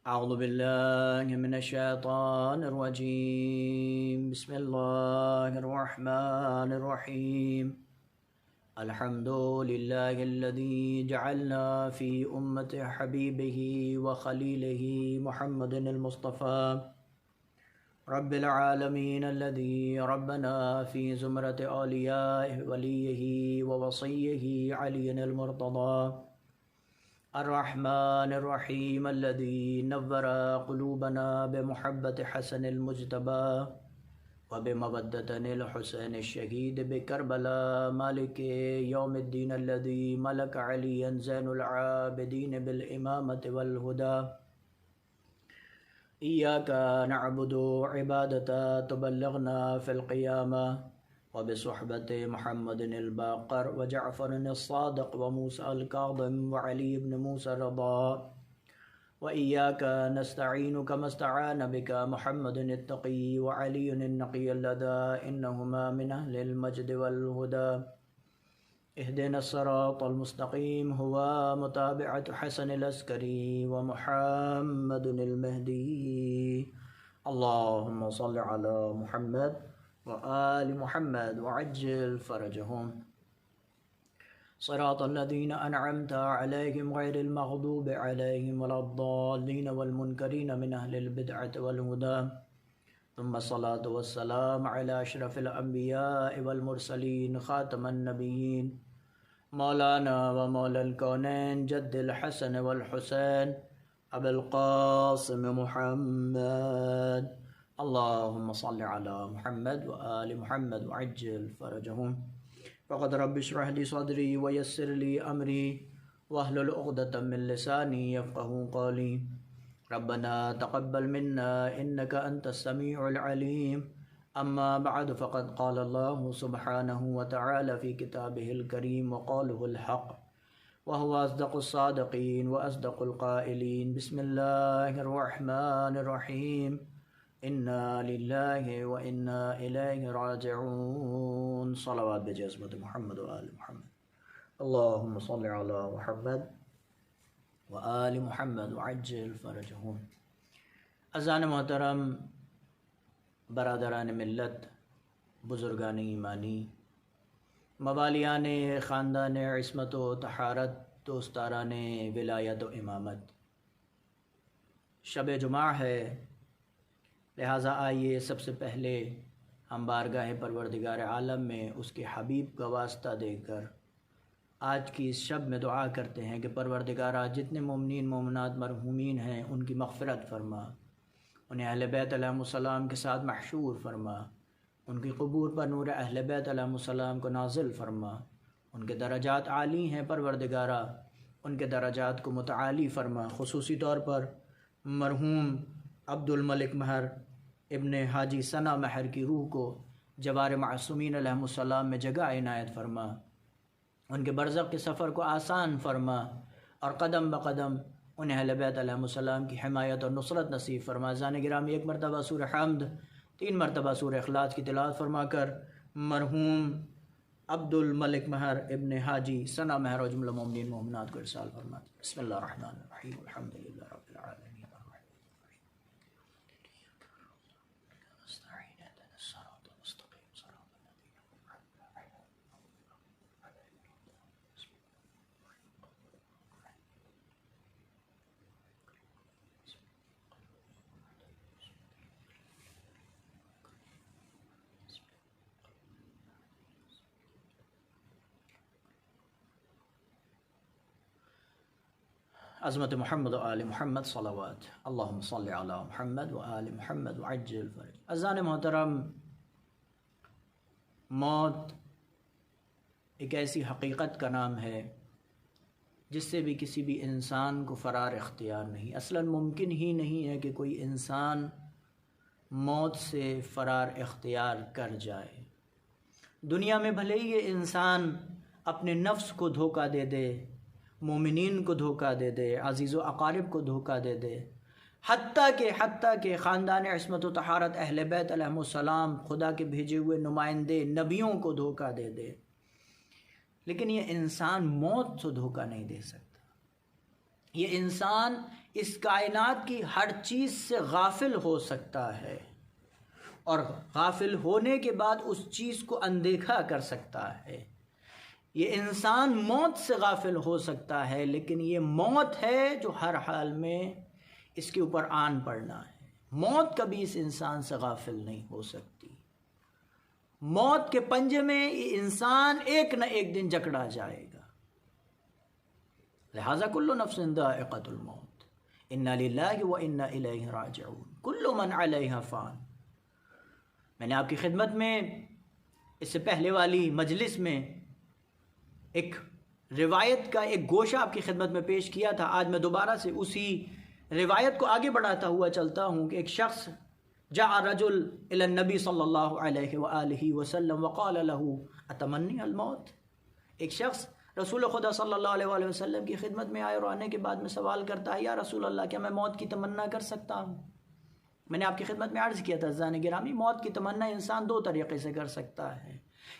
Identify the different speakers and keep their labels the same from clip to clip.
Speaker 1: أعوذ بالله من الشيطان الرجيم. بسم الله الرحمن الرحيم. الحمد لله الذي جعلنا في أمة حبيبه وخليله محمد المصطفى رب العالمين الذي ربنا في زمرة أوليائه وليه ووصيه علي المرتضى الرحمن الرحيم الذي نور قلوبنا بمحبة حسن المجتبى وبمودة الحسين الشهيد بكربلاء مالك يوم الدين الذي ملك عليا زين العابدين بالإمامة والهدى. إياك نعبد عبادة تبلغنا في القيامة وبصحبة محمد الباقر وجعفر الصادق وموسى الكاظم وعلي بن موسى الرضا. وإياك نستعين كما استعان بك محمد التقي وعلي النقي اللدى إنهما من أهل المجد والهدى. اهدنا الصراط المستقيم هو متابعة حسن العسكري ومحمد المهدي. اللهم صل على محمد وآل محمد وعجل فرجهم. صراط الذين أنعمت عليهم غير المغضوب عليهم ولا الضالين والمنكرين من أهل البدعة والهدى. ثم الصلاة والسلام على أشرف الأنبياء والمرسلين خاتم النبيين مولانا ومولى الكونين جد الحسن والحسين أبي القاسم محمد. اللهم صل على محمد وآل محمد وعجل فرجهم. فقد رب اشرح لي صدري ويسر لي أمري واحلل عقدة من لساني يفقهوا قولي. ربنا تقبل منا إنك أنت السميع العليم. أما بعد فقد قال الله سبحانه وتعالى في كتابه الكريم وقوله الحق وهو أصدق الصادقين وأصدق القائلين. بسم الله الرحمن الرحيم. إنا لله وإنا إليه راجعون. صلوات بجذبة محمد وآل محمد. اللهم صل على محمد وآل محمد وعجل فرجهم. اذان محترم، برادران ملت، بزرگان ایمانی، موالیان خاندان عصمت و طہارت، دوستداران ولایت و امامت، شب جمعہ ہے، لہٰذا آئیے سب سے پہلے ہم بارگاہ پروردگار عالم میں اس کے حبیب کا واسطہ دے کر آج کی اس شب میں دعا کرتے ہیں کہ پروردگار آج جتنے مومنین مومنات مرحومین ہیں ان کی مغفرت فرما، انہیں اہل بیت علیہم السلام کے ساتھ محشور فرما، ان کی قبور پر نور اہل بیت علیہم السلام کو نازل فرما، ان کے درجات عالی ہیں پروردگارہ، ان کے درجات کو متعالی فرما. خصوصی طور پر مرحوم عبد الملک مہر ابن حاجی ثنا مہر کی روح کو جوار معصومین علیہم السلام میں جگہ عنایت فرما، ان کے برزخ کے سفر کو آسان فرما اور قدم بقدم انہیں اہل بیت علیہم السلام کی حمایت اور نصرت نصیب فرما. زان گرامی، ایک مرتبہ سورہ حمد، 3 مرتبہ سورہ اخلاص کی تلاوت فرما کر مرحوم عبد الملک مہر ابن حاجی ثنا مہر و جملہ مومنین مومنات کو ارسال فرما. بسم اللہ الرحمن الرحیم. الحمدللہ رب العالمین. عظمت محمد و آل محمد صلوات. اللہم صل علی محمد و آل محمد وعجل فرج. اذان محترم، موت ایک ایسی حقیقت کا نام ہے جس سے بھی کسی بھی انسان کو فرار اختیار نہیں. اصلاً ممکن ہی نہیں ہے کہ کوئی انسان موت سے فرار اختیار کر جائے. دنیا میں بھلے ہی یہ انسان اپنے نفس کو دھوکہ دے دے، مومنین کو دھوکہ دے دے، عزیز و اقارب کو دھوکہ دے دے، حتیٰ کہ خاندان عصمت و طہارت اہل بیت علیہم السلام خدا کے بھیجے ہوئے نمائندے نبیوں کو دھوکہ دے دے، لیکن یہ انسان موت سے دھوکہ نہیں دے سکتا. یہ انسان اس کائنات کی ہر چیز سے غافل ہو سکتا ہے، اور غافل ہونے کے بعد اس چیز کو اندیکھا کر سکتا ہے۔ یہ انسان موت سے غافل ہو سکتا ہے، لیکن یہ موت ہے جو ہر حال میں اس کے اوپر آن پڑنا ہے۔ موت کبھی اس انسان سے غافل نہیں ہو سکتی۔ موت کے پنجے میں یہ انسان ایک نہ ایک دن جکڑا جائے گا۔ لہذا کل نفس ذائقۃ الموت، انا للہ و انا الیہ راجعون، کل من علیہا فان۔ میں نے آپ کی خدمت میں اس سے پہلے والی مجلس میں ایک روایت کا ایک گوشہ آپ کی خدمت میں پیش کیا تھا۔ آج میں دوبارہ سے اسی روایت کو آگے بڑھاتا ہوا چلتا ہوں کہ ایک شخص جاء رجل الی النبی صلی اللہ علیہ وآلہ وسلم وقال له اتمنی الموت۔ ایک شخص رسول خدا صلی اللہ علیہ وآلہ وسلم کی خدمت میں آئے اور آنے کے بعد میں سوال کرتا ہے، یا رسول اللہ کیا میں موت کی تمنا کر سکتا ہوں؟ میں نے آپ کی خدمت میں عرض کیا تھا عزیزان گرامی، موت کی تمنا انسان دو طریقے سے کر سکتا ہے۔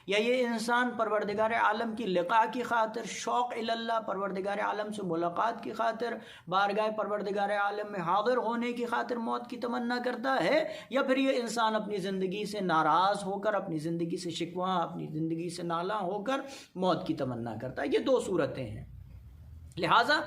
Speaker 1: یا یہ انسان پروردگار عالم کی لقاء کی خاطر، شوق اللہ، پروردگار عالم سے ملاقات کی خاطر، بارگاہ پروردگار عالم میں حاضر ہونے کی خاطر موت کی تمنا کرتا ہے، یا پھر یہ انسان اپنی زندگی سے ناراض ہو کر، اپنی زندگی سے شکواں، اپنی زندگی سے نالاں ہو کر موت کی تمنا کرتا ہے۔ یہ دو صورتیں ہیں۔ لہٰذا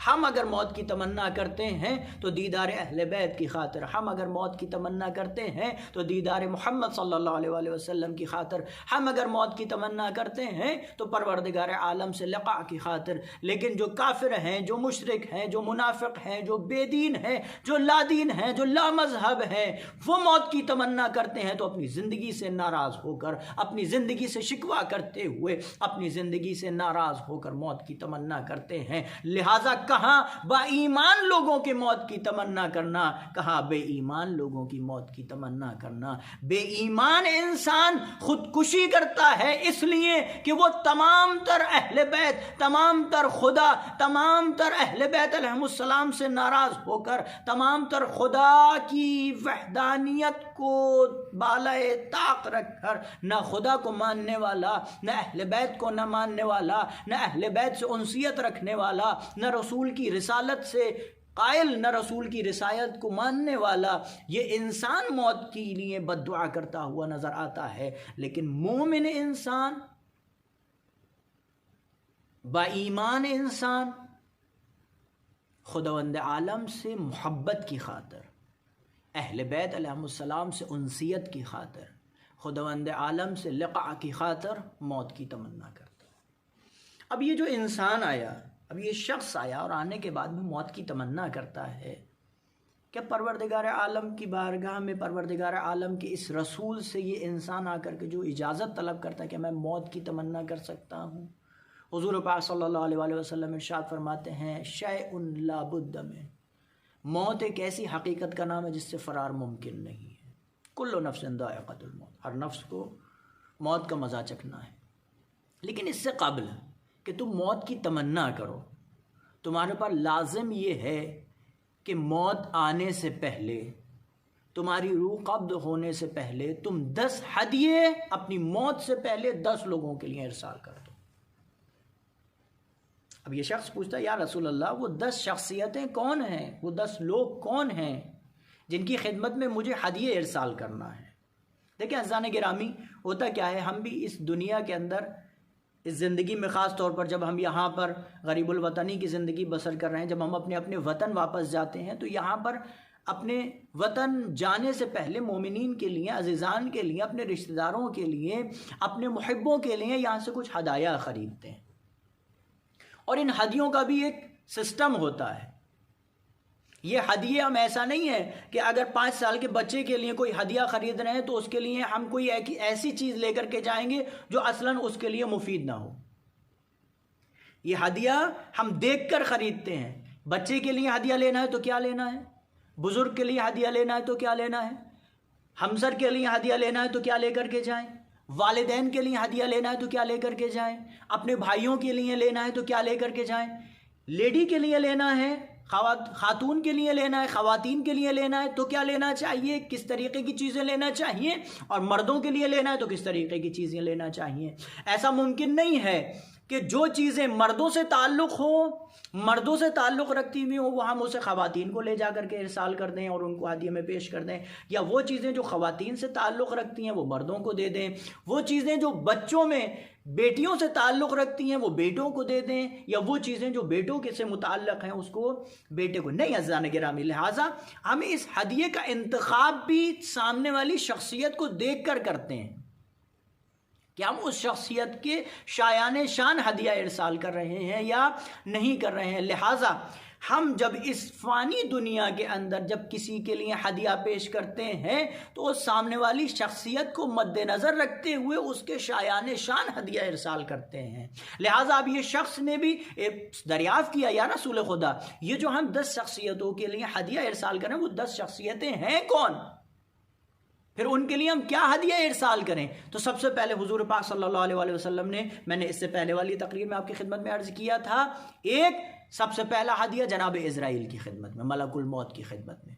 Speaker 1: ہم اگر موت کی تمنا کرتے ہیں تو دیدار اہل بیت کی خاطر، ہم اگر موت کی تمنا کرتے ہیں تو دیدار محمد صلی اللہ علیہ وآلہ وسلم کی خاطر، ہم اگر موت کی تمنا کرتے ہیں تو پروردگار عالم سے لقاء کی خاطر۔ لیکن جو کافر ہیں، جو مشرک ہیں، جو منافق ہیں، جو بے دین ہیں، جو لا دین ہیں، جو لا مذہب ہیں، وہ موت کی تمنا کرتے ہیں تو اپنی زندگی سے ناراض ہو کر، اپنی زندگی سے شکوہ کرتے ہوئے، اپنی زندگی سے ناراض ہو کر موت کی تمنا کرتے ہیں۔ لہٰذا کہاں با ایمان لوگوں کی موت کی تمنا کرنا، کہاں بے ایمان لوگوں کی موت کی تمنا کرنا۔ بے ایمان انسان خودکشی کرتا ہے اس لیے کہ وہ تمام تر اہل بیت، تمام تر خدا، تمام تر اہل بیت علیہم السلام سے ناراض ہو کر، تمام تر خدا کی وحدانیت کو بالائے طاق رکھ کر، نہ خدا کو ماننے والا، نہ اہل بیت کو نہ ماننے والا، نہ اہل بیت سے انسیت رکھنے والا، نہ رسول کی رسالت سے قائل، نہ رسول کی رسالت کو ماننے والا، یہ انسان موت کے لیے بد دعا کرتا ہوا نظر آتا ہے۔ لیکن مومن انسان، با ایمان انسان، خداوند عالم سے محبت کی خاطر، اہل بیت علیہم السلام سے انسیت کی خاطر، خداوند عالم سے لقاء کی خاطر موت کی تمنا کرتا ہے۔ اب یہ جو انسان آیا، اب یہ شخص آیا اور آنے کے بعد میں موت کی تمنا کرتا ہے، کیا پروردگار عالم کی بارگاہ میں، پروردگار عالم کے اس رسول سے یہ انسان آ کر کے جو اجازت طلب کرتا ہے کہ میں موت کی تمنا کر سکتا ہوں؟ حضور پاک صلی اللہ علیہ وآلہ وسلم ارشاد فرماتے ہیں، شیء لا بد من، موت ایک ایسی حقیقت کا نام ہے جس سے فرار ممکن نہیں ہے۔ کل نفس ذائقۃ الموت، ہر نفس کو موت کا مزہ چکھنا ہے۔ لیکن اس سے قبل کہ تم موت کی تمنا کرو، تمہارے پر لازم یہ ہے کہ موت آنے سے پہلے، تمہاری روح قبض ہونے سے پہلے، تم 10 ہدیے اپنی موت سے پہلے 10 لوگوں کے لیے ارسال کر دو۔ اب یہ شخص پوچھتا ہے، یا رسول اللہ وہ 10 شخصیتیں کون ہیں، وہ 10 لوگ کون ہیں جن کی خدمت میں مجھے ہدیے ارسال کرنا ہے؟ دیکھیں عزیزان گرامی، ہوتا کیا ہے، ہم بھی اس دنیا کے اندر، اس زندگی میں خاص طور پر جب ہم یہاں پر غریب الوطنی کی زندگی بسر کر رہے ہیں، جب ہم اپنے وطن واپس جاتے ہیں، تو یہاں پر اپنے وطن جانے سے پہلے مومنین کے لیے، عزیزان کے لیے، اپنے رشتہ داروں کے لیے، اپنے محبوں کے لیے یہاں سے کچھ ہدایہ خریدتے ہیں، اور ان ہدیوں کا بھی ایک سسٹم ہوتا ہے۔ یہ ہدیے ہم ایسا نہیں ہے کہ اگر 5 سال کے بچے کے لیے کوئی ہدیہ خرید رہے ہیں تو اس کے لیے ہم کوئی ایسی چیز لے کر کے جائیں گے جو اصلاً اس کے لیے مفید نہ ہو۔ یہ ہدیہ ہم دیکھ کر خریدتے ہیں۔ بچے کے لیے ہدیہ لینا ہے تو کیا لینا ہے، بزرگ کے لیے ہدیہ لینا ہے تو کیا لینا ہے، ہمسر کے لیے ہدیہ لینا ہے تو کیا لے کر کے جائیں، والدین کے لیے ہدیہ لینا ہے تو کیا لے کر کے جائیں، اپنے بھائیوں کے لیے لینا ہے تو کیا لے کر کے جائیں، لیڈی کے لیے لینا ہے، خاتون کے لیے لینا ہے، خواتین کے لیے لینا ہے تو کیا لینا چاہیے، کس طریقے کی چیزیں لینا چاہیے، اور مردوں کے لیے لینا ہے تو کس طریقے کی چیزیں لینا چاہیے۔ ایسا ممکن نہیں ہے کہ جو چیزیں مردوں سے تعلق ہوں، مردوں سے تعلق رکھتی ہوئی ہوں، وہ ہم اسے خواتین کو لے جا کر کے ارسال کر دیں اور ان کو ہدیے میں پیش کر دیں، یا وہ چیزیں جو خواتین سے تعلق رکھتی ہیں وہ مردوں کو دے دیں، وہ چیزیں جو بچوں میں بیٹیوں سے تعلق رکھتی ہیں وہ بیٹوں کو دے دیں، یا وہ چیزیں جو بیٹوں کے سے متعلق ہیں اس کو بیٹے کو نہیں۔ عزیزان گرامی، لہٰذا ہم اس ہدیے کا انتخاب بھی سامنے والی شخصیت کو دیکھ کر کرتے ہیں کہ ہم اس شخصیت کے شایان شان ہدیہ ارسال کر رہے ہیں یا نہیں کر رہے ہیں۔ لہٰذا ہم جب اس فانی دنیا کے اندر جب کسی کے لیے ہدیہ پیش کرتے ہیں تو اس سامنے والی شخصیت کو مد نظر رکھتے ہوئے اس کے شایان شان ہدیہ ارسال کرتے ہیں۔ لہٰذا اب یہ شخص نے بھی دریافت کیا، یا رسول خدا یہ جو ہم 10 شخصیتوں کے لیے ہدیہ ارسال کریں وہ 10 شخصیتیں ہیں کون؟ پھر ان کے لیے ہم کیا ہدیہ ارسال کریں؟ تو سب سے پہلے حضور پاک صلی اللہ علیہ وسلم نے، میں نے اس سے پہلے والی تقریر میں آپ کی خدمت میں عرض کیا تھا، ایک سب سے پہلا ہدیہ جناب عزرائیل کی خدمت میں، ملک الموت کی خدمت میں،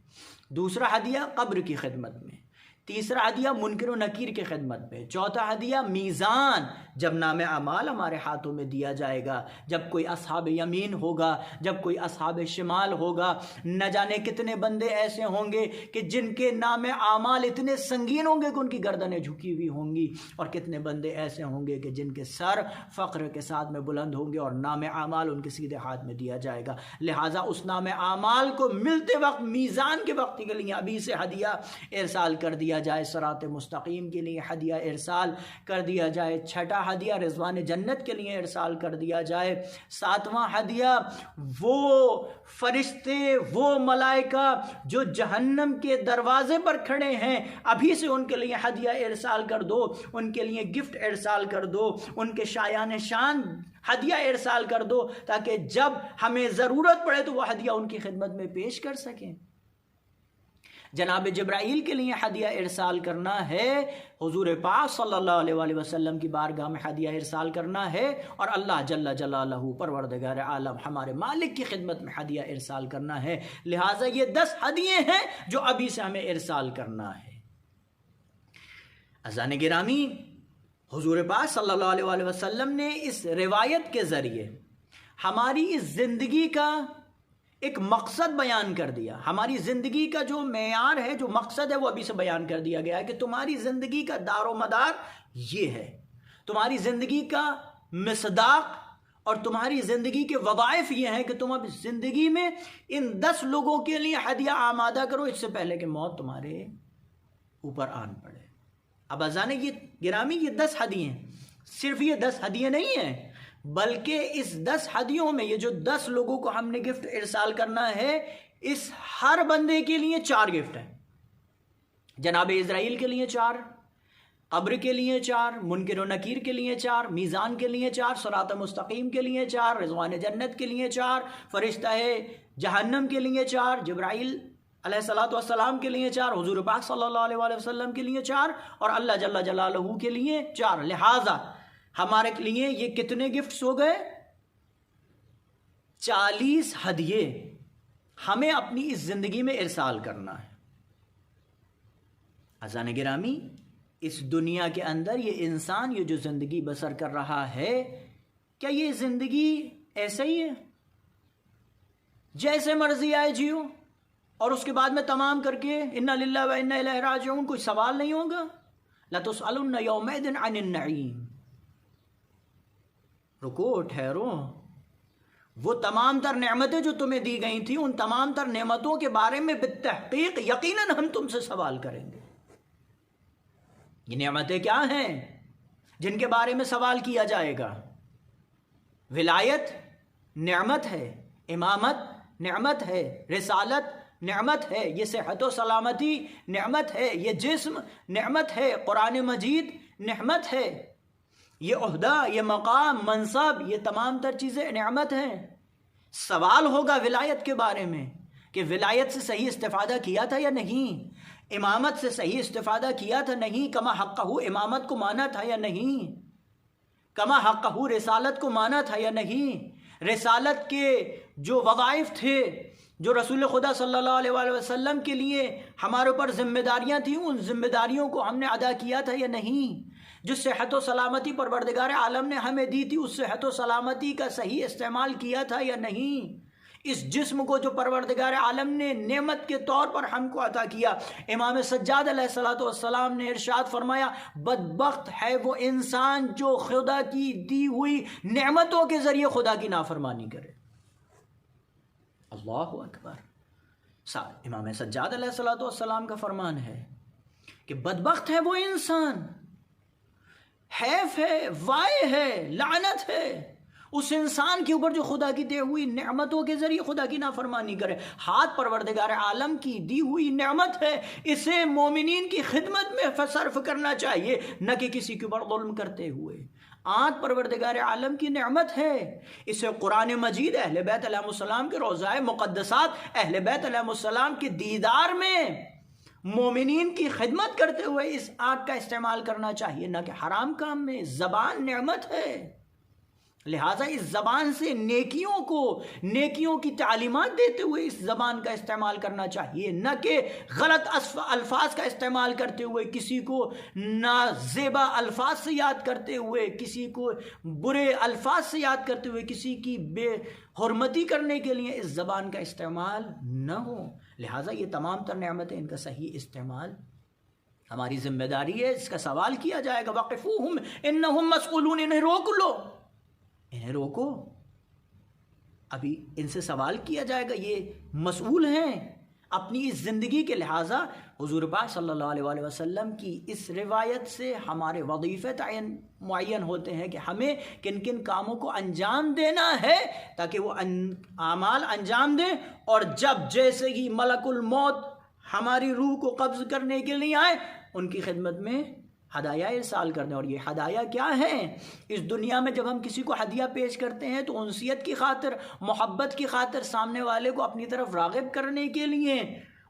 Speaker 1: دوسرا ہدیہ قبر کی خدمت میں، تیسرا ہدیہ منکر و نکیر کی خدمت میں، چوتھا ہدیہ میزان، جب نام اعمال ہمارے ہاتھوں میں دیا جائے گا، جب کوئی اصحاب یمین ہوگا، جب کوئی اصحاب شمال ہوگا، نہ جانے کتنے بندے ایسے ہوں گے کہ جن کے نام اعمال اتنے سنگین ہوں گے کہ ان کی گردنیں جھکی ہوئی ہوں گی، اور کتنے بندے ایسے ہوں گے کہ جن کے سر فقر کے ساتھ میں بلند ہوں گے اور نام اعمال ان کے سیدھے ہاتھ میں دیا جائے گا۔ لہٰذا اس نام اعمال کو ملتے وقت میزان کے وقت کے لیے ابھی سے ہدیہ ارسال کر دیا جائے، صراط مستقیم کے لیے ہدیہ ارسال کر دیا جائے، چھٹا ہدیہ رضوان جنت کے لیے ارسال کر دیا جائے، ساتواں ہدیہ وہ فرشتے، وہ ملائکہ جو جہنم کے دروازے پر کھڑے ہیں ابھی سے ان کے لیے ہدیہ ارسال کر دو، ان کے لیے گفٹ ارسال کر دو، ان کے شایان شان ہدیہ ارسال کر دو، تاکہ جب ہمیں ضرورت پڑے تو وہ ہدیہ ان کی خدمت میں پیش کر سکیں۔ جناب جبرائیل کے لیے ہدیہ ارسال کرنا ہے، حضور پاک صلی اللہ علیہ وسلم کی بارگاہ میں ہدیہ ارسال کرنا ہے، اور اللہ جل جلالہ پروردگار عالم ہمارے مالک کی خدمت میں ہدیہ ارسال کرنا ہے۔ لہٰذا یہ 10 ہدیے ہیں جو ابھی سے ہمیں ارسال کرنا ہے۔ عزیزان گرامی، حضور پاک صلی اللہ علیہ وسلم نے اس روایت کے ذریعے ہماری اس زندگی کا ایک مقصد بیان کر دیا، ہماری زندگی کا جو معیار ہے، جو مقصد ہے، وہ ابھی سے بیان کر دیا گیا ہے کہ تمہاری زندگی کا دار و مدار یہ ہے، تمہاری زندگی کا مصداق اور تمہاری زندگی کے وظائف یہ ہیں کہ تم اب زندگی میں ان 10 لوگوں کے لیے ہدیہ آمادہ کرو اس سے پہلے کہ موت تمہارے اوپر آن پڑے۔ اب عزیزان یہ گرامی، یہ 10 ہدیے ہیں، صرف یہ 10 ہدیے نہیں ہیں، بلکہ اس 10 ہدیوں میں یہ جو 10 لوگوں کو ہم نے گفٹ ارسال کرنا ہے، اس ہر بندے کے لیے 4 گفٹ ہیں۔ جناب عزرائیل کے لیے 4، قبر کے لیے 4، منکر و نکیر کے لیے 4، میزان کے لیے 4، صراط مستقیم کے لیے 4، رضوان جنت کے لیے 4، فرشتہ جہنم کے لیے 4، جبرائیل علیہ الصلوۃ والسلام کے لیے 4، حضور پاک صلی اللہ علیہ وسلم کے لیے 4، اور اللہ جل جلالہ کے لیے 4۔ لہٰذا ہمارے لیے یہ کتنے گفٹس ہو گئے؟ 40 ہدیے ہمیں اپنی اس زندگی میں ارسال کرنا ہے۔ عزیزان گرامی، اس دنیا کے اندر یہ انسان یہ جو زندگی بسر کر رہا ہے، کیا یہ زندگی ایسا ہی ہے جیسے مرضی آئے جیو اور اس کے بعد میں تمام کر کے انا للہ و انا الیہ راجعون؟ کوئی سوال نہیں ہوگا؟ لَتُسْأَلُنَّ يَوْمَئِذٍ عَنِ النَّعِيمِ۔ رکو، ٹھہرو، وہ تمام تر نعمتیں جو تمہیں دی گئی تھیں، ان تمام تر نعمتوں کے بارے میں بالتحقیق یقیناً ہم تم سے سوال کریں گے۔ یہ نعمتیں کیا ہیں جن کے بارے میں سوال کیا جائے گا؟ ولایت نعمت ہے، امامت نعمت ہے، رسالت نعمت ہے، یہ صحت و سلامتی نعمت ہے، یہ جسم نعمت ہے، قرآن مجید نعمت ہے، یہ عہدہ، یہ مقام، منصب، یہ تمام تر چیزیں نعمت ہیں۔ سوال ہوگا ولایت کے بارے میں کہ ولایت سے صحیح استفادہ کیا تھا یا نہیں، امامت سے صحیح استفادہ کیا تھا نہیں، کما حقہ امامت کو مانا تھا یا نہیں، کما حقہ رسالت کو مانا تھا یا نہیں، رسالت کے جو وظائف تھے، جو رسول خدا صلی اللہ علیہ وسلم کے لیے ہمارے اوپر ذمہ داریاں تھیں، ان ذمہ داریوں کو ہم نے ادا کیا تھا یا نہیں۔ جس صحت و سلامتی پروردگار عالم نے ہمیں دی تھی، اس صحت و سلامتی کا صحیح استعمال کیا تھا یا نہیں؟ اس جسم کو جو پروردگار عالم نے نعمت کے طور پر ہم کو عطا کیا، امام سجاد علیہ السلام نے ارشاد فرمایا بدبخت ہے وہ انسان جو خدا کی دی ہوئی نعمتوں کے ذریعے خدا کی نافرمانی کرے۔ اللہ اکبر۔ امام سجاد علیہ السلام کا فرمان ہے کہ بدبخت ہے وہ انسان، حیف ہے، وائے ہے، لعنت ہے اس انسان کے اوپر جو خدا کی دی ہوئی نعمتوں کے ذریعے خدا کی نافرمانی کرے۔ ہاتھ پروردگار عالم کی دی ہوئی نعمت ہے، اسے مومنین کی خدمت میں صرف کرنا چاہیے، نہ کہ کسی کے اوپر ظلم کرتے ہوئے۔ آنکھ پروردگار عالم کی نعمت ہے، اسے قرآن مجید، اہل بیت علیہ السلام کے روضہ مقدسات، اہل بیت علیہ السلام کے دیدار میں مومنین کی خدمت کرتے ہوئے اس آنکھ کا استعمال کرنا چاہیے، نہ کہ حرام کام میں۔ زبان نعمت ہے، لہٰذا اس زبان سے نیکیوں کی تعلیمات دیتے ہوئے اس زبان کا استعمال کرنا چاہیے، نہ کہ غلط الفاظ کا استعمال کرتے ہوئے، کسی کو نازیبا الفاظ سے یاد کرتے ہوئے، کسی کو برے الفاظ سے یاد کرتے ہوئے، کسی کی بے حرمتی کرنے کے لیے اس زبان کا استعمال نہ ہو۔ لہٰذا یہ تمام تر نعمتیں، ان کا صحیح استعمال ہماری ذمہ داری ہے۔ اس کا سوال کیا جائے گا، وقفوہم انہم مسئولون، انہیں روک لو، انہیں روکو، ابھی ان سے سوال کیا جائے گا، یہ مسئول ہیں اپنی اس زندگی کے۔ لہٰذا حضور پاک صلی اللہ علیہ وسلم کی اس روایت سے ہمارے وظیفے معین ہوتے ہیں کہ ہمیں کن کن کاموں کو انجام دینا ہے تاکہ وہ اعمال انجام دیں، اور جب جیسے ہی ملک الموت ہماری روح کو قبض کرنے کے لیے آئے، ان کی خدمت میں ہدایہ ارسال کر دیں۔ اور یہ ہدایہ کیا ہیں؟ اس دنیا میں جب ہم کسی کو ہدیہ پیش کرتے ہیں تو انسیت کی خاطر، محبت کی خاطر، سامنے والے کو اپنی طرف راغب کرنے کے لیے،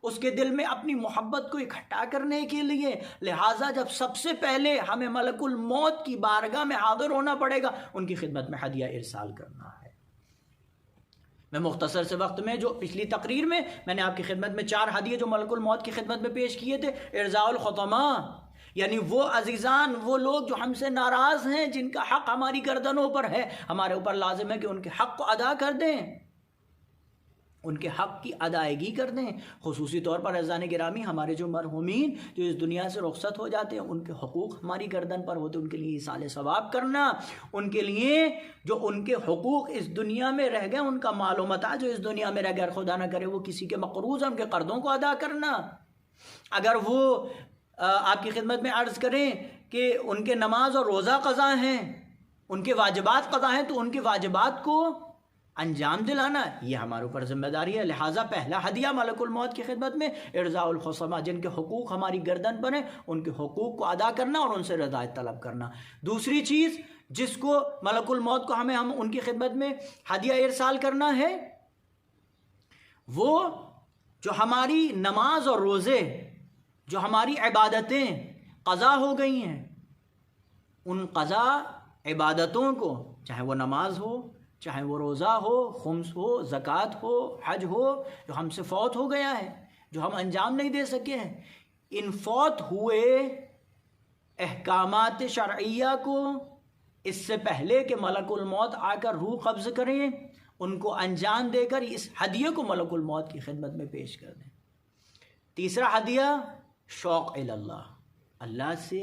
Speaker 1: اس کے دل میں اپنی محبت کو اکٹھا کرنے کے لیے۔ لہٰذا جب سب سے پہلے ہمیں ملک الموت کی بارگاہ میں حاضر ہونا پڑے گا، ان کی خدمت میں ہدیہ ارسال کرنا ہے۔ میں مختصر سے وقت میں، جو پچھلی تقریر میں نے آپ کی خدمت میں 4 ہدیے جو ملک الموت کی خدمت میں پیش کیے تھے، ارضاء الخطمہ، یعنی وہ عزیزان، وہ لوگ جو ہم سے ناراض ہیں، جن کا حق ہماری گردنوں پر ہے، ہمارے اوپر لازم ہے کہ ان کے حق کو ادا کر دیں، ان کے حق کی ادائیگی کر دیں۔ خصوصی طور پر عزیزان گرامی، ہمارے جو مرحومین جو اس دنیا سے رخصت ہو جاتے ہیں، ان کے حقوق ہماری گردن پر ہوتے ہیں، ان کے لیے ایصال ثواب کرنا، ان کے لیے جو ان کے حقوق اس دنیا میں رہ گئے، ان کا مال و متاع جو اس دنیا میں رہ گیا، خدا نہ کرے وہ کسی کے مقروض ہیں، ان کے قرضوں کو ادا کرنا۔ اگر وہ آپ کی خدمت میں عرض کریں کہ ان کے نماز اور روزہ قضا ہیں، ان کے واجبات قضا ہیں، تو ان کے واجبات کو انجام دلانا یہ ہمارے اوپر ذمہ داری ہے۔ لہٰذا پہلا ہدیہ ملک الموت کی خدمت میں ارضاء الخصمہ، جن کے حقوق ہماری گردن پر ہیں، ان کے حقوق کو ادا کرنا اور ان سے رضایت طلب کرنا۔ دوسری چیز جس کو ملک الموت کو ہم ان کی خدمت میں ہدیہ ارسال کرنا ہے، وہ جو ہماری نماز اور روزے، جو ہماری عبادتیں قضا ہو گئی ہیں، ان قضا عبادتوں کو، چاہے وہ نماز ہو، چاہے وہ روزہ ہو، خمس ہو، زکوٰۃ ہو، حج ہو، جو ہم سے فوت ہو گیا ہے، جو ہم انجام نہیں دے سکے ہیں، ان فوت ہوئے احکامات شرعیہ کو اس سے پہلے کہ ملک الموت آ کر روح قبض کریں، ان کو انجام دے کر اس ہدیے کو ملک الموت کی خدمت میں پیش کر دیں۔ تیسرا ہدیہ شوق اللہ، اللہ سے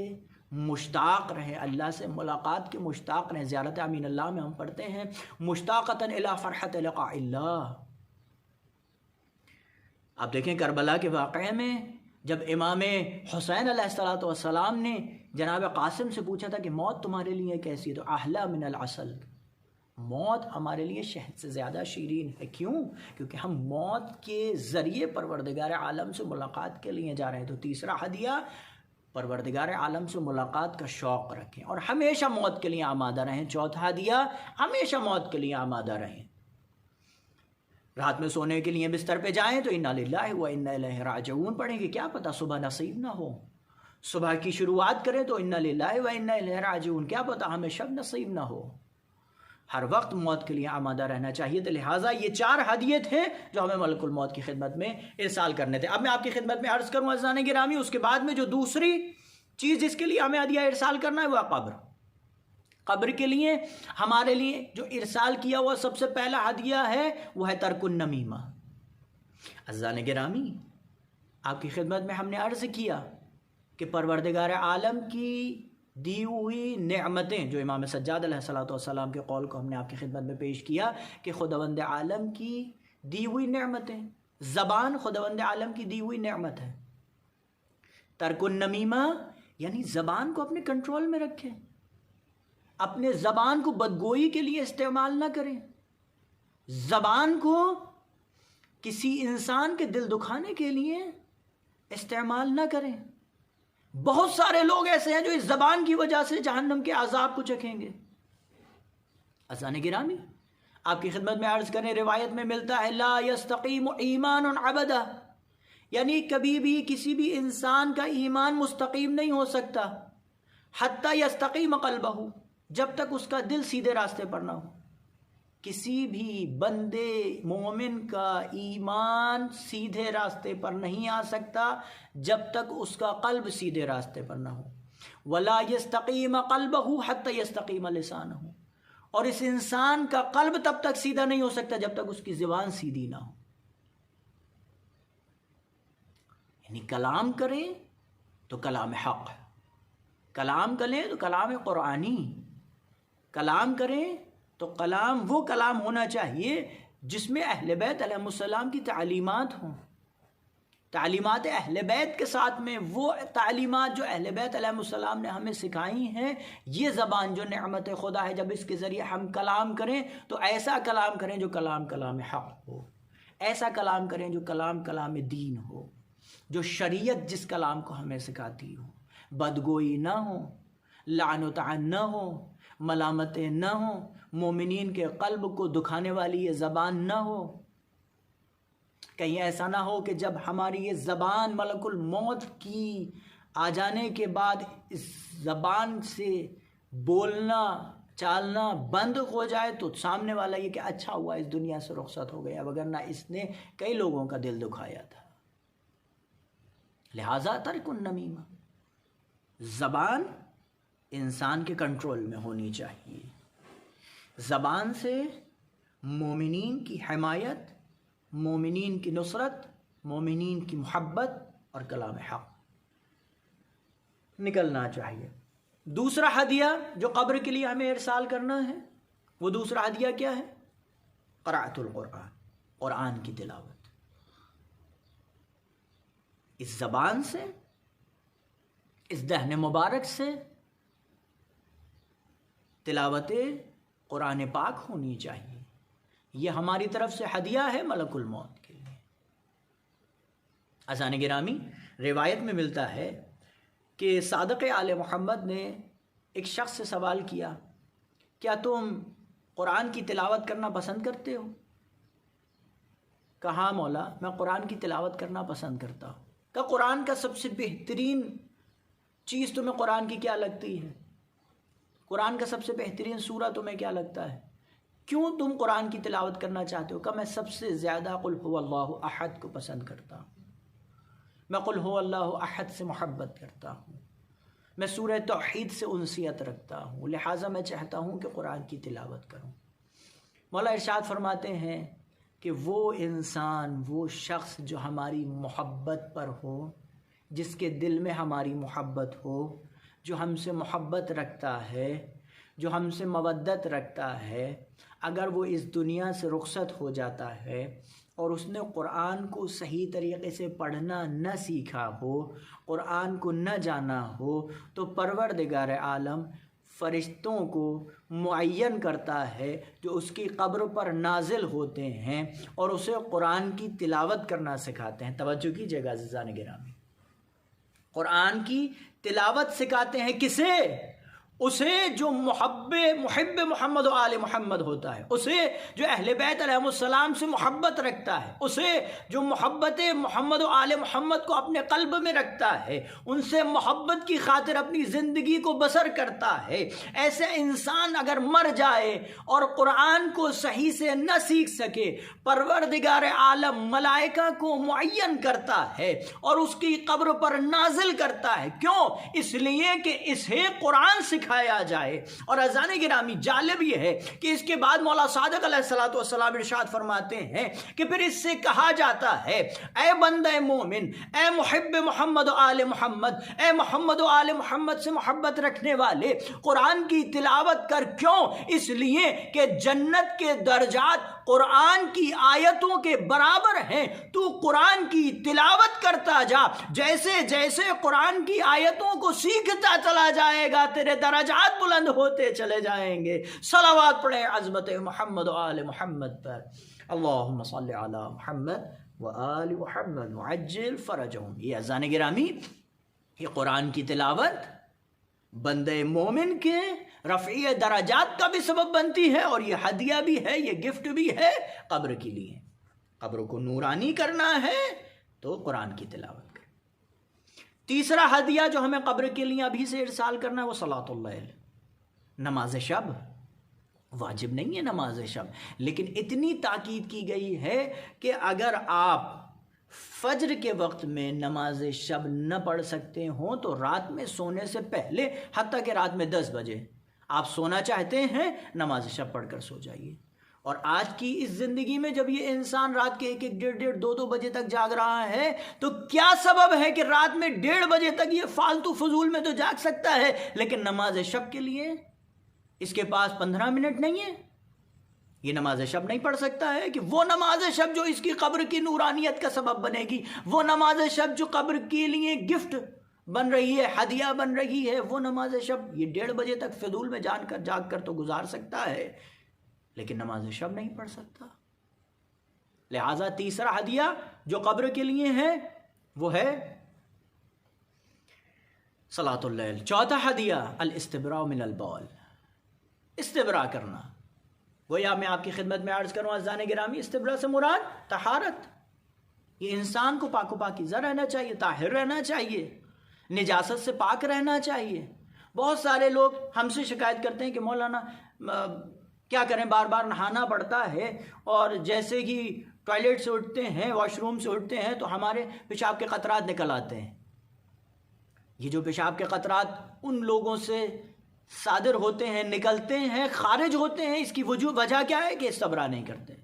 Speaker 1: مشتاق رہے، اللہ سے ملاقات کے مشتاق رہے۔ زیارت امین اللہ میں ہم پڑھتے ہیں مشتاقۃ الی فرحۃ لقاء اللہ۔ آپ دیکھیں کربلا کے واقعے میں جب امام حسین علیہ السلام نے جناب قاسم سے پوچھا تھا کہ موت تمہارے لیے کیسی ہے، تو احلی من العسل، موت ہمارے لیے شہد سے زیادہ شیرین ہے۔ کیوں؟ کیونکہ ہم موت کے ذریعے پروردگار عالم سے ملاقات کے لیے جا رہے ہیں۔ تو تیسرا ہدیہ پروردگار عالم سے ملاقات کا شوق رکھیں اور ہمیشہ موت کے لیے آمادہ رہیں۔ چوتھا ہدیہ ہمیشہ موت کے لیے آمادہ رہیں۔ رات میں سونے کے لیے بستر پہ جائیں تو انا للہ و انا الیہ راجعون پڑھیں گے، کیا پتہ صبح نصیب نہ ہو۔ صبح کی شروعات کریں تو انا للہ و انا الیہ راجعون، کیا پتہ ہمیں شب نصیب نہ ہو۔ ہر وقت موت کے لیے آمادہ رہنا چاہیے۔ تو لہٰذا یہ 4 ہدیے تھے جو ہمیں ملک الموت کی خدمت میں ارسال کرنے تھے۔ اب میں آپ کی خدمت میں عرض کروں عزیزان گرامی، اس کے بعد میں جو دوسری چیز جس کے لیے ہمیں ہدیہ ارسال کرنا ہے وہ قبر. قبر کے لیے ہمارے لیے جو ارسال کیا ہوا سب سے پہلا ہدیہ ہے وہ ہے ترک النمیمہ. عزیزان گرامی، آپ کی خدمت میں ہم نے عرض کیا کہ پروردگار عالم کی دی ہوئی نعمتیں، جو امام سجاد علیہ الصلوۃ والسلام کے قول کو ہم نے آپ کی خدمت میں پیش کیا کہ خداوند عالم کی دی ہوئی نعمتیں، زبان خداوند عالم کی دی ہوئی نعمت ہے. ترک النمیمہ یعنی زبان کو اپنے کنٹرول میں رکھیں، اپنے زبان کو بدگوئی کے لیے استعمال نہ کریں، زبان کو کسی انسان کے دل دکھانے کے لیے استعمال نہ کریں. بہت سارے لوگ ایسے ہیں جو اس زبان کی وجہ سے جہنم کے عذاب کو چکھیں گے. عزیزان گرامی، آپ کی خدمت میں عرض کریں، روایت میں ملتا ہے لا یستقیم ایمان عبدا، یعنی کبھی بھی کسی بھی انسان کا ایمان مستقیم نہیں ہو سکتا حتی یستقیم قلبہ، جب تک اس کا دل سیدھے راستے پر نہ ہو. کسی بھی بندے مومن کا ایمان سیدھے راستے پر نہیں آ سکتا جب تک اس کا قلب سیدھے راستے پر نہ ہو. ولا یستقیم قلبہ حتی یستقیم لسانہ، اور اس انسان کا قلب تب تک سیدھا نہیں ہو سکتا جب تک اس کی زبان سیدھی نہ ہو. یعنی کلام کریں تو کلام حق، کلام کریں تو کلام قرآنی، کلام کریں تو کلام وہ کلام ہونا چاہیے جس میں اہل بیت علیہ السلام کی تعلیمات ہوں. تعلیمات اہل بیت کے ساتھ میں وہ تعلیمات جو اہل بیت علیہ السلام نے ہمیں سکھائی ہیں. یہ زبان جو نعمت خدا ہے، جب اس کے ذریعے ہم کلام کریں تو ایسا کلام کریں جو کلام حق ہو، ایسا کلام کریں جو کلام دین ہو، جو شریعت جس کلام کو ہمیں سکھاتی ہو. بدگوئی نہ ہو، لعن و طعن نہ ہو، ملامتیں نہ ہوں، مومنین کے قلب کو دکھانے والی یہ زبان نہ ہو. کہیں ایسا نہ ہو کہ جب ہماری یہ زبان ملک الموت کی آ جانے کے بعد اس زبان سے بولنا چالنا بند ہو جائے تو سامنے والا یہ کہ اچھا ہوا اس دنیا سے رخصت ہو گیا، وگرنہ اس نے کئی لوگوں کا دل دکھایا تھا. لہذا ترک النمیمہ، زبان انسان کے کنٹرول میں ہونی چاہیے. زبان سے مومنین کی حمایت، مومنین کی نصرت، مومنین کی محبت اور کلام حق نکلنا چاہیے. دوسرا ہدیہ جو قبر کے لیے ہمیں ارسال کرنا ہے، وہ دوسرا ہدیہ کیا ہے؟ قرأۃ القرآن، قرآن کی تلاوت. اس زبان سے، اس دہن مبارک سے تلاوت قرآن پاک ہونی چاہیے. یہ ہماری طرف سے ہدیہ ہے ملک الموت کے لیے. عزیزان گرامی، روایت میں ملتا ہے کہ صادق آل محمد نے ایک شخص سے سوال کیا، کیا تم قرآن کی تلاوت کرنا پسند کرتے ہو؟ کہا مولا میں قرآن کی تلاوت کرنا پسند کرتا ہوں. کہ قرآن کا سب سے بہترین چیز تمہیں قرآن کی کیا لگتی ہے؟ قرآن کا سب سے بہترین سورہ تمہیں کیا لگتا ہے؟ کیوں تم قرآن کی تلاوت کرنا چاہتے ہو؟ کہ میں سب سے زیادہ قل هو اللہ احد کو پسند کرتا ہوں، میں قل هو اللہ احد سے محبت کرتا ہوں، میں سورہ توحید سے انسیت رکھتا ہوں، لہٰذا میں چاہتا ہوں کہ قرآن کی تلاوت کروں. مولا ارشاد فرماتے ہیں کہ وہ انسان، وہ شخص جو ہماری محبت پر ہو، جس کے دل میں ہماری محبت ہو، جو ہم سے محبت رکھتا ہے، جو ہم سے مودت رکھتا ہے، اگر وہ اس دنیا سے رخصت ہو جاتا ہے اور اس نے قرآن کو صحیح طریقے سے پڑھنا نہ سیکھا ہو، قرآن کو نہ جانا ہو، تو پروردگار عالم فرشتوں کو معین کرتا ہے جو اس کی قبر پر نازل ہوتے ہیں اور اسے قرآن کی تلاوت کرنا سکھاتے ہیں. توجہ کیجیے گا عزیزان گرامی، قرآن کی تلاوت سکھاتے ہیں کسے؟ اسے جو محب محمد و آل محمد ہوتا ہے، اسے جو اہل بیت علیہ السلام سے محبت رکھتا ہے، اسے جو محبت محمد و آل محمد کو اپنے قلب میں رکھتا ہے، ان سے محبت کی خاطر اپنی زندگی کو بسر کرتا ہے، ایسے انسان اگر مر جائے اور قرآن کو صحیح سے نہ سیکھ سکے، پروردگار عالم ملائکہ کو معین کرتا ہے اور اس کی قبر پر نازل کرتا ہے۔ کیوں؟ اس لیے کہ اسے قرآن سکھایا جائے۔ اور عزیزان گرامی، جالب یہ ہے کہ اس کے بعد مولا صادق علیہ السلام ارشاد فرماتے ہیں کہ پھر اس سے کہا جاتا ہے، اے بندہ مومن، اے محب محمد و آل محمد، اے محمد و آل محمد سے محبت رکھنے والے، قرآن کی تلاوت کر۔ کیوں؟ اس لیے کہ جنت کے درجات قرآن کی آیتوں کے برابر ہیں۔ تو قرآن کی تلاوت کرتا جا، جیسے جیسے قرآن کی آیتوں کو سیکھتا چلا جائے گا، تیرے درجات بلند ہوتے چلے جائیں گے۔ صلوات پڑھیں عظمت محمد و آل محمد پر۔ اللہم صلی علی محمد و آل محمد وعجل فرجہم۔ یہ عزیزان گرامی، یہ قرآن کی تلاوت بندے مومن کے رفع درجات کا بھی سبب بنتی ہے، اور یہ ہدیہ بھی ہے، یہ گفٹ بھی ہے قبر کے لیے۔ قبر کو نورانی کرنا ہے تو قرآن کی تلاوت کریں۔ تیسرا ہدیہ جو ہمیں قبر کے لیے ابھی سے ارسال کرنا ہے وہ صلاۃ اللیل، نماز شب۔ واجب نہیں ہے نماز شب، لیکن اتنی تاکید کی گئی ہے کہ اگر آپ فجر کے وقت میں نماز شب نہ پڑھ سکتے ہوں تو رات میں سونے سے پہلے، حتیٰ کہ رات میں 10 بجے آپ سونا چاہتے ہیں، نماز شب پڑھ کر سو جائیے۔ اور آج کی اس زندگی میں جب یہ انسان رات کے 1 1 1 2 بجے تک جاگ رہا ہے تو کیا سبب ہے کہ رات میں 1:30 بجے تک یہ فالتو فضول میں تو جاگ سکتا ہے، لیکن نماز شب کے لیے اس کے پاس 15 منٹ نہیں ہے، یہ نماز شب نہیں پڑھ سکتا ہے؟ کہ وہ نماز شب جو اس کی قبر کی نورانیت کا سبب بنے گی، وہ نماز شب جو قبر کے لیے گفٹ بن رہی ہے، ہدیہ بن رہی ہے، وہ نماز شب یہ 1:30 بجے تک فضول میں جاگ کر تو گزار سکتا ہے، لیکن نماز شب نہیں پڑھ سکتا۔ لہٰذا تیسرا ہدیہ جو قبر کے لیے ہے وہ ہے صلاۃ اللیل۔ چوتھا ہدیہ الاستبراء من البول، استبراء کرنا۔ گویا میں آپ کی خدمت میں عرض کروں عزیزان گرامی، استبراء سے مراد طہارت۔ یہ انسان کو پاک و پاکیزہ رہنا چاہیے، طاہر رہنا چاہیے، نجاست سے پاک رہنا چاہیے۔ بہت سارے لوگ ہم سے شکایت کرتے ہیں کہ مولانا کیا کریں، بار بار نہانا پڑتا ہے، اور جیسے ہی ٹوائلٹ سے اٹھتے ہیں، واش روم سے اٹھتے ہیں تو ہمارے پیشاب کے قطرات نکل آتے ہیں۔ یہ جو پیشاب کے قطرات ان لوگوں سے صادر ہوتے ہیں، نکلتے ہیں، خارج ہوتے ہیں، اس کی وجہ کیا ہے کہ استبراء نہیں کرتے۔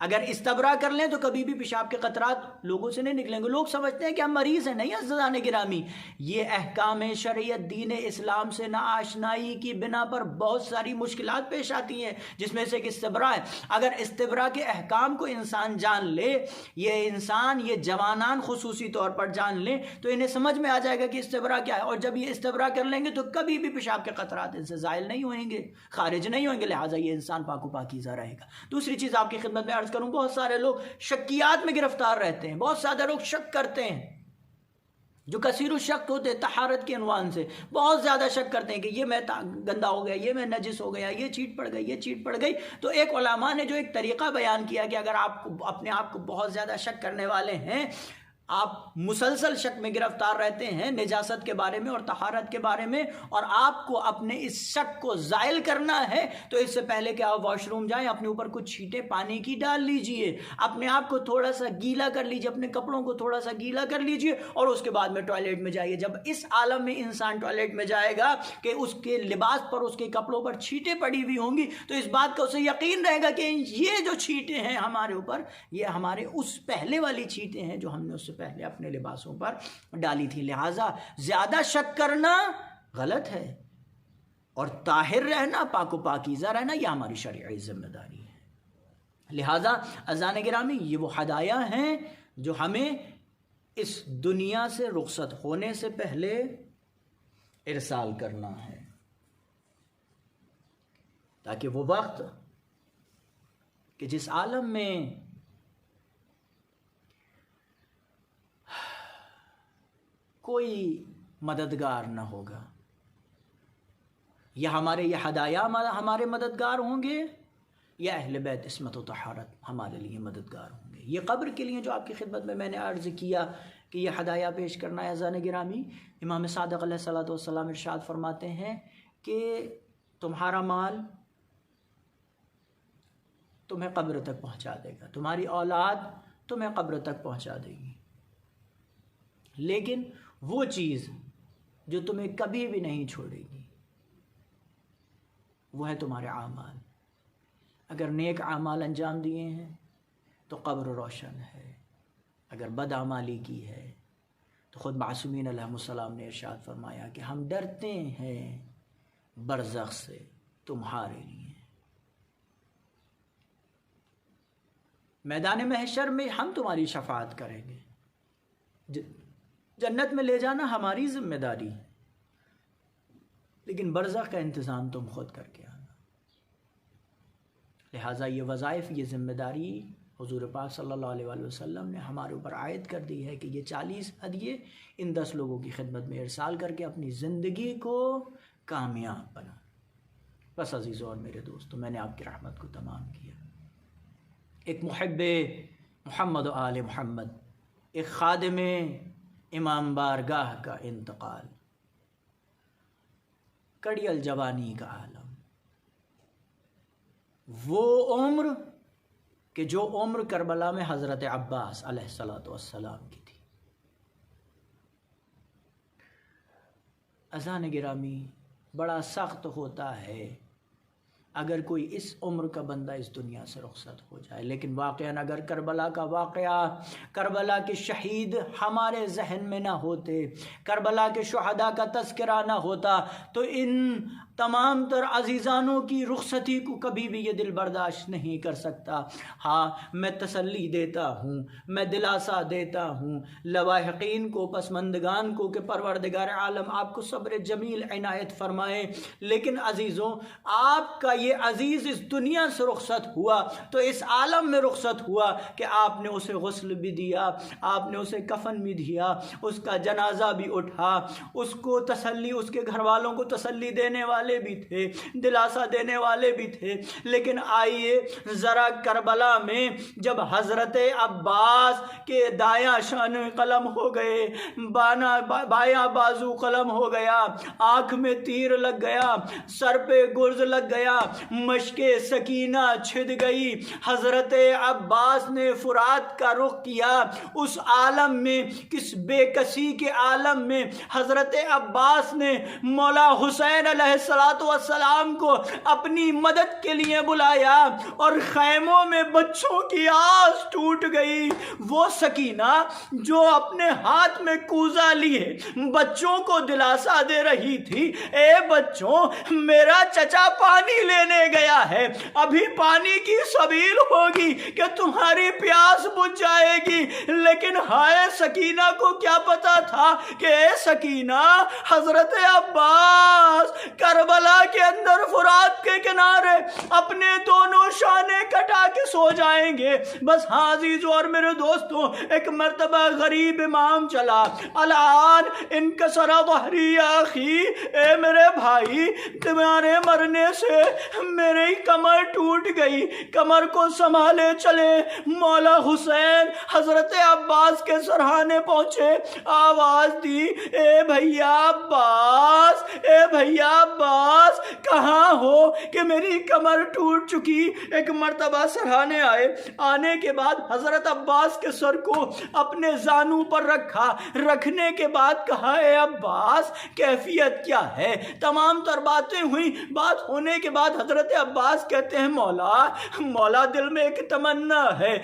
Speaker 1: اگر استبراء کر لیں تو کبھی بھی پیشاب کے قطرات لوگوں سے نہیں نکلیں گے۔ لوگ سمجھتے ہیں کہ ہم مریض ہیں، نہیں عزیزان گرامی، یہ احکام شریعت دین اسلام سے ناآشنائی کی بنا پر بہت ساری مشکلات پیش آتی ہیں، جس میں سے ایک استبراء ہے۔ اگر استبراء کے احکام کو انسان جان لے، یہ جوانان خصوصی طور پر جان لیں تو انہیں سمجھ میں آ جائے گا کہ استبراء کیا ہے، اور جب یہ استبراء کر لیں گے تو کبھی بھی پیشاب کے قطرات ان سے زائل نہیں ہوئیں گے، خارج نہیں ہوئیں گے، لہٰذا یہ انسان پاک و پاکیزہ رہے گا۔ دوسری چیز آپ کی خدمت میں عرض کروں، بہت سارے لوگ شکیات میں گرفتار رہتے ہیں، بہت سارے لوگ شک کرتے ہیں، جو کثیر الشک ہوتے ہیں طہارت کے عنوان سے بہت زیادہ شک کرتے ہیں کہ یہ میں گندا ہو گیا، یہ میں نجس ہو گیا، یہ چیٹ پڑ گئی، یہ چیٹ پڑ گئی۔ تو ایک علماء نے جو ایک طریقہ بیان کیا کہ اگر آپ اپنے آپ کو بہت زیادہ شک کرنے والے ہیں، آپ مسلسل شک میں گرفتار رہتے ہیں نجاست کے بارے میں اور طہارت کے بارے میں، اور آپ کو اپنے اس شک کو زائل کرنا ہے، تو اس سے پہلے کہ آپ واش روم جائیں اپنے اوپر کچھ چھینٹیں پانی کی ڈال لیجئے، اپنے آپ کو تھوڑا سا گیلا کر لیجئے، اپنے کپڑوں کو تھوڑا سا گیلا کر لیجئے، اور اس کے بعد میں ٹوائلٹ میں جائیے۔ جب اس عالم میں انسان ٹوائلٹ میں جائے گا کہ اس کے لباس پر، اس کے کپڑوں پر چھینٹیں پڑی ہوئی ہوں گی، تو اس بات کا اسے یقین رہے گا کہ یہ جو چھینٹیں ہیں ہمارے اوپر، یہ ہمارے اس پہلے والی چھینٹیں ہیں جو ہم نے اس سے پہلے اپنے لباسوں پر ڈالی تھی۔ لہٰذا زیادہ شک کرنا غلط ہے، اور طاہر رہنا، پاک و پاکیزہ رہنا، یہ ہماری شرعی ذمہ داری ہے۔ لہٰذا عزیزان گرامی، یہ وہ ہدایہ ہیں جو ہمیں اس دنیا سے رخصت ہونے سے پہلے ارسال کرنا ہے، تاکہ وہ وقت کہ جس عالم میں کوئی مددگار نہ ہوگا، یا ہمارے یہ ہدایا ہمارے مددگار ہوں گے، یا اہل بیت عصمت و طہارت ہمارے لیے مددگار ہوں گے؟ یہ قبر کے لیے جو آپ کی خدمت میں نے عرض کیا کہ یہ ہدایا پیش کرنا ہے اذان گرامی، امام صادق علیہ السلام ارشاد فرماتے ہیں کہ تمہارا مال تمہیں قبر تک پہنچا دے گا، تمہاری اولاد تمہیں قبر تک پہنچا دے گی، لیکن وہ چیز جو تمہیں کبھی بھی نہیں چھوڑے گی وہ ہے تمہارے اعمال۔ اگر نیک اعمال انجام دیے ہیں تو قبر روشن ہے، اگر بد اعمالی کی ہے تو خود معصومین علیہ السلام نے ارشاد فرمایا کہ ہم ڈرتے ہیں برزخ سے تمہارے لیے، میدان محشر میں ہم تمہاری شفاعت کریں گے، جنت میں لے جانا ہماری ذمہ داری ہے، لیکن برزخ کا انتظام تم خود کر کے آنا۔ لہٰذا یہ وظائف، یہ ذمہ داری حضور پاک صلی اللہ علیہ وآلہ وسلم نے ہمارے اوپر عائد کر دی ہے کہ یہ 40 ہدیے ان 10 لوگوں کی خدمت میں ارسال کر کے اپنی زندگی کو کامیاب بنا۔ بس عزیزوں اور میرے دوستوں، میں نے آپ کی رحمت کو تمام کیا۔ ایک محب محمد و آل محمد، ایک خادم امام بارگاہ کا انتقال، کڑی الجوانی کا عالم، وہ عمر کہ جو عمر کربلا میں حضرت عباس علیہ السلام کی تھی۔ اذان گرامی، بڑا سخت ہوتا ہے اگر کوئی اس عمر کا بندہ اس دنیا سے رخصت ہو جائے، لیکن واقعاً اگر کربلا کا واقعہ، کربلا کے شہید ہمارے ذہن میں نہ ہوتے، کربلا کے شہداء کا تذکرہ نہ ہوتا تو ان تمام تر عزیزانوں کی رخصتی کو کبھی بھی یہ دل برداشت نہیں کر سکتا۔ ہاں، میں تسلی دیتا ہوں، میں دلاسا دیتا ہوں لواحقین کو، پسماندگان کو کہ پروردگار عالم آپ کو صبر جمیل عنایت فرمائے، لیکن عزیزوں، آپ کا یہ عزیز اس دنیا سے رخصت ہوا تو اس عالم میں رخصت ہوا کہ آپ نے اسے غسل بھی دیا، آپ نے اسے کفن بھی دیا، اس کا جنازہ بھی اٹھا، اس کو تسلی، اس کے گھر والوں کو تسلی دینے والے بھی تھے، دلاسا دینے والے بھی تھے۔ لیکن آئیے ذرا کربلا میں جب حضرت عباس کے دایاں شان قلم ہو گئے، بایاں بازو قلم ہو گیا، آنکھ میں تیر لگ گیا، سر پہ گرز لگ گیا، مشک سکینہ چھد گئی، حضرت عباس نے فرات کا رخ کیا، اس عالم میں، کس بے کسی کے عالم میں حضرت عباس نے مولا حسین علیہ السلام کو اپنی مدد کے لیے بلایا، اور خیموں میں بچوں کی آس ٹوٹ گئی۔ وہ سکینہ جو اپنے ہاتھ میں کوزہ لیے بچوں کو دلاسا دے رہی تھی، اے بچوں، میرا چچا پانی لینے گیا ہے، ابھی پانی کی سبیل ہوگی کہ تمہاری پیاس بجھ جائے گی۔ لیکن ہائے سکینہ کو کیا پتا تھا کہ اے سکینہ، حضرت عباس کربلا کے اندر فرات کے کنارے اپنے دونوں شانے کٹا کے سو جائیں گے۔ بس ہاں عزیزوں اور میرے دوستوں، ایک مرتبہ غریب امام چلا، الان انکسر ظہری آخی، اے میرے بھائی، تمہارے مرنے سے میری کمر ٹوٹ گئی، کمر کو سنبھالے چلے۔ مولا حسین حضرت عباس کے سرہانے پہنچے، آواز دی، اے بھیا عباس، اے بھیا عباس، کہاں ہو کہ میری کمر ٹوٹ چکی۔ ایک مرتبہ سرہانے آئے، آنے کے بعد حضرت عباس کے سر کو اپنے زانو پر رکھا، رکھنے کے بعد کہا، اے عباس کیفیت کیا ہے؟ تمام تر باتیں ہوئی، بات ہونے کے بعد حضرت عباس کہتے ہیں، مولا دل میں ایک تمنا ہے،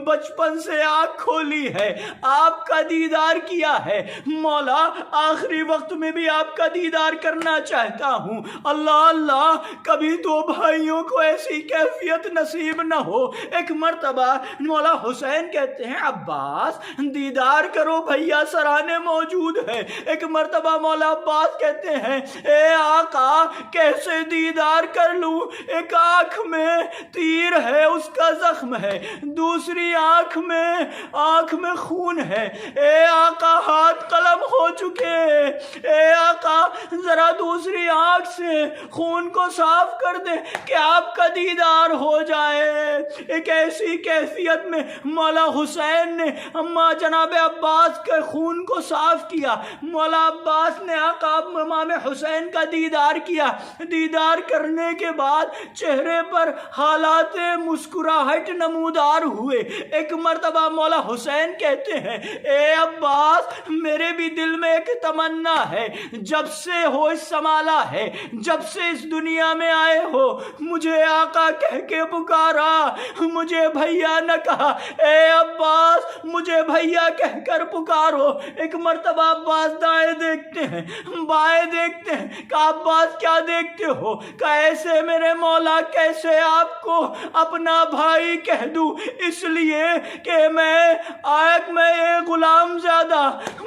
Speaker 1: بچپن سے آنکھ کھولی ہے، آپ کا دیدار کیا ہے، مولا آخری وقت میں بھی آپ کا دیدار کرنا چاہتا ہوں۔ اللہ اللہ، کبھی دو بھائیوں کو ایسی کیفیت نصیب نہ ہو۔ ایک مرتبہ مولا حسین کہتے ہیں، عباس دیدار کرو، بھیا سرانے موجود ہے۔ ایک مرتبہ مولا عباس کہتے ہیں، اے آقا کیسے دیدار کر لوں، ایک آنکھ میں تیر ہے، اس کا زخم ہے، دوسری آنکھ میں خون ہے، اے آقا ہاتھ قلم ہو چکے، اے آقا ذرا دوسری آنکھ سے خون کو صاف کر دیں کہ آپ کا دیدار ہو جائے۔ ایک ایسی کیفیت میں مولا حسین نے جناب عباس کے خون کو صاف کیا۔ مولا عباس نے آقا امام حسین کا دیدار کیا۔ دیدار کرنے کے بعد چہرے پر حالات مسکراہٹ نمودار ہوئے۔ ایک مرتبہ مولا حسین کہتے ہیں اے عباس، میرے بھی دل میں ایک تمنا ہے، جب سے ہوش سنبھالا ہے، جب سے اس دنیا میں آئے ہو، مجھے آقا کہہ کے پکارا، مجھے بھیا نہ کہا۔ اے عباس، مجھے بھیا کہہ کر پکارو۔ ایک مرتبہ عباس دائیں دیکھتے ہیں، بائیں دیکھتے ہیں کہ عباس کیا دیکھتے ہو؟ کہ ایسے میرے مولا کیسے آپ کو اپنا بھائی کہہ دوں، اس لیے کہ میں ایک غلام زیادہ،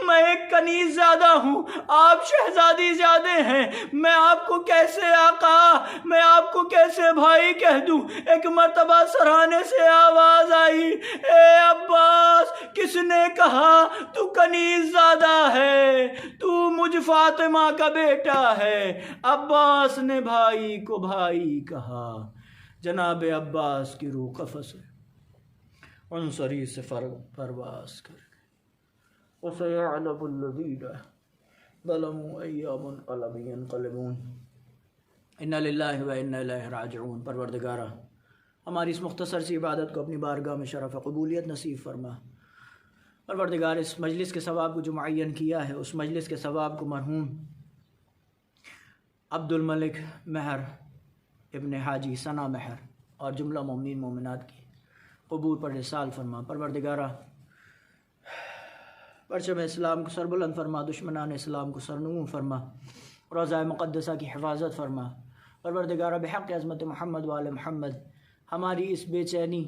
Speaker 1: میں ایک کنیز زیادہ ہوں، آپ شہزادی زیادہ ہیں، میں آپ کو کیسے آقا، میں آپ کو کیسے بھائی کہہ دوں؟ ایک مرتبہ سرانے سے آواز آئی، اے عباس، کس نے کہا تو کنیز زیادہ ہے، تو مجھ فاطمہ کا بیٹا ہے؟ عباس نے بھائی کو بھائی کہا۔ جناب عباس کی روح قفس ہے، عنصری سے پرواز کر گئی۔ وَسَيَعْلَمُ الَّذِينَ ظَلَمُوا أَيَّ مُنْقَلَبٍ يَنْقَلِبُونَ اِنَّ لِلَّهِ وَإِنَّ إِلَيْهِ رَاجِعُونَ۔ پروردگارہ، ہماری اس مختصر سی عبادت کو اپنی بارگاہ میں شرف قبولیت نصیب فرما۔ پروردگار، اس مجلس کے ثواب کو جو معین کیا ہے، اس مجلس کے ثواب کو مرحوم عبد الملک مہر ابن حاجی ثنا مہر اور جملہ مومنین مومنات کی قبول پر رسال فرما۔ پروردگارہ، پرچم اسلام کو سر بلند فرما، دشمنان اسلام کو سرنگوں فرما، روضہ مقدسہ کی حفاظت فرما۔ پروردگارہ، بحق عظمت محمد وآل محمد، ہماری اس بے چینی،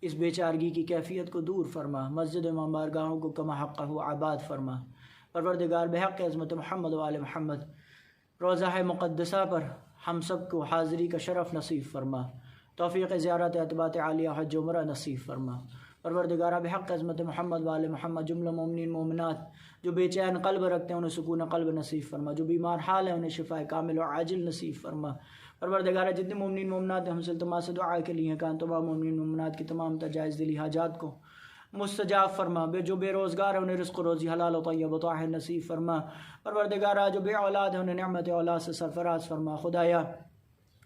Speaker 1: اس بے چارگی کی کیفیت کو دور فرما، مسجد امام بارگاہوں کو کما حقہ آباد فرما۔ پروردگار، بحق عظمت محمد وآل محمد، روضہ مقدسہ پر ہم سب کو حاضری کا شرف نصیب فرما، توفیق زیارت اتباط عالیہ حج عمرہ نصیب فرما۔ پروردگارہ، بحق عظمت محمد وآل محمد، جملہ مومنین مومنات جو بے چین قلب رکھتے ہیں انہیں سکون قلب نصیب فرما، جو بیمار حال ہیں انہیں شفا کامل و عاجل نصیب فرما۔ پروردگارہ، جتنے مومنین مومنات ہم سے التماس دعا کے لیے ہیں، کان تمام مومنین مومنات کی تمام جائز دلی حاجات کو مستجاب فرما۔ جو بے روزگار ہیں انہیں رزق و روزی حلال و طیب و طاہر نصیب فرما۔ پروردگارہ، جو بے اولاد ہیں انہیں نعمت اولاد سے سرفراز فرما۔ خدایا،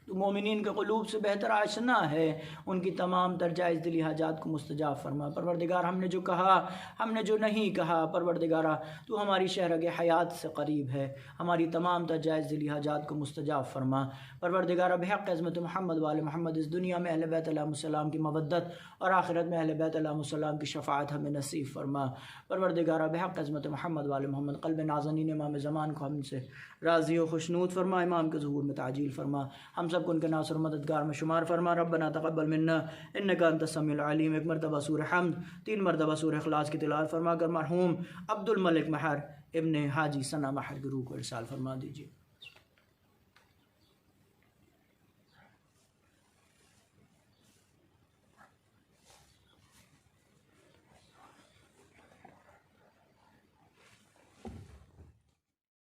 Speaker 1: تو مومنین کے قلوب سے بہتر آشنا ہے، ان کی تمام تر جائز دلی حاجات کو مستجاب فرما۔ پروردگار، ہم نے جو کہا، ہم نے جو نہیں کہا، پروردگارہ تو ہماری شہرگ حیات سے قریب ہے، ہماری تمام تر جائز دلی حاجات کو مستجاب فرما۔ پروردگارہ، بحق عظمت محمد وآل محمد، اس دنیا میں اہل بیت علیہ السلام کی مودت اور آخرت میں اہل بیت علیہ السلام کی شفاعت ہمیں نصیب فرما۔ پروردگارہ، بحق عظمت محمد وآل محمد، قلب نازنین امام زمان کو ہم سے راضی و خوشنود فرما، امام کے ظہور میں تعجیل فرما، ہم سب کو ان کے ناصر و مددگار میں شمار فرما۔ ربنا تقبل منا انک انت السمیع العلیم۔ ایک مرتبہ سورہ حمد، 3 مرتبہ سورہ اخلاص کی تلاوت فرما کر مرحوم عبد الملک مہر ابن حاجی ثنا مہر کی روح کو ارسال فرما دیجیے۔